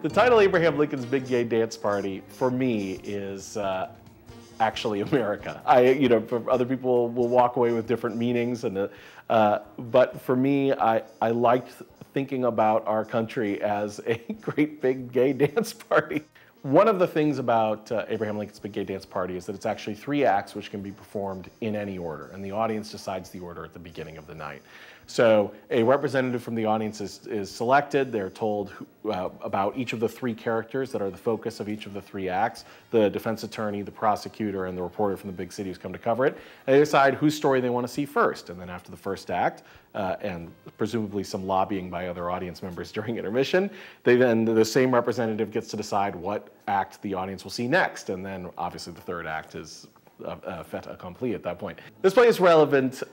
The title Abraham Lincoln's Big Gay Dance Party, for me, is actually America. For other people will walk away with different meanings, but for me, I liked thinking about our country as a great big gay dance party. One of the things about Abraham Lincoln's Big Gay Dance Party is that it's actually 3 acts which can be performed in any order, and the audience decides the order at the beginning of the night. So a representative from the audience is selected. They're told about each of the 3 characters that are the focus of each of the 3 acts: the defense attorney, the prosecutor, and the reporter from the big city who's come to cover it. And they decide whose story they want to see first. And then after the first act, and presumably some lobbying by other audience members during intermission, the same representative gets to decide what act the audience will see next. And then obviously the third act is fait accompli at that point. This play is relevant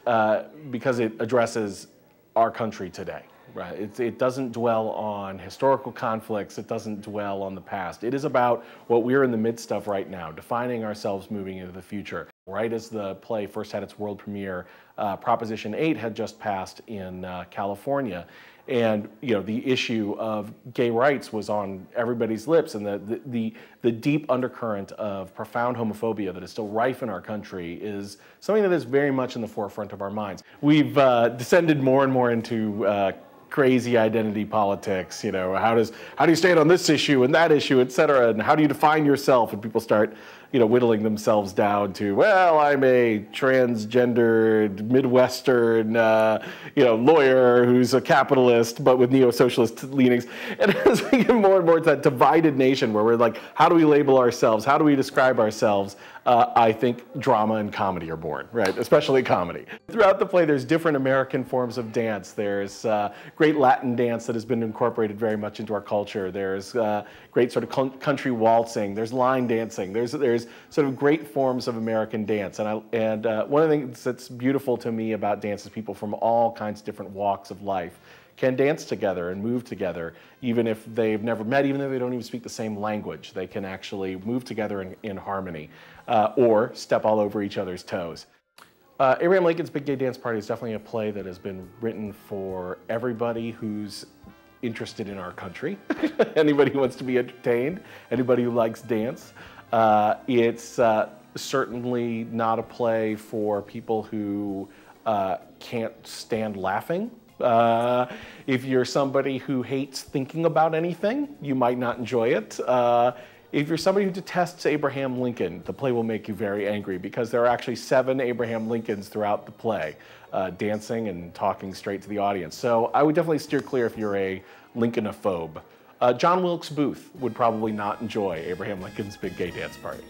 because it addresses our country today. Right? It doesn't dwell on historical conflicts. It doesn't dwell on the past. It is about what we're in the midst of right now, defining ourselves moving into the future. Right as the play first had its world premiere, Proposition 8 had just passed in California. And the issue of gay rights was on everybody's lips, and the deep undercurrent of profound homophobia that is still rife in our country is something that is very much in the forefront of our minds. We've descended more and more into crazy identity politics. How do you stand on this issue and that issue, et cetera, and how do you define yourself? And people start whittling themselves down to, well, I'm a transgendered Midwestern, lawyer who's a capitalist but with neo-socialist leanings. And as we get more and more to that divided nation where we're like, how do we label ourselves? How do we describe ourselves? I think drama and comedy are born, right? Especially comedy. Throughout the play, there's different American forms of dance. There's great Latin dance that has been incorporated very much into our culture. There's great sort of country waltzing. There's line dancing. There's sort of great forms of American dance. And one of the things that's beautiful to me about dance is people from all kinds of different walks of life can dance together and move together, even if they've never met, even if they don't even speak the same language. They can actually move together in harmony, or step all over each other's toes. Abraham Lincoln's Big Gay Dance Party is definitely a play that has been written for everybody who's interested in our country, anybody who wants to be entertained, anybody who likes dance. It's certainly not a play for people who can't stand laughing. If you're somebody who hates thinking about anything, you might not enjoy it. If you're somebody who detests Abraham Lincoln, the play will make you very angry because there are actually 7 Abraham Lincolns throughout the play, dancing and talking straight to the audience. So I would definitely steer clear if you're a Lincolnophobe. John Wilkes Booth would probably not enjoy Abraham Lincoln's Big Gay Dance Party.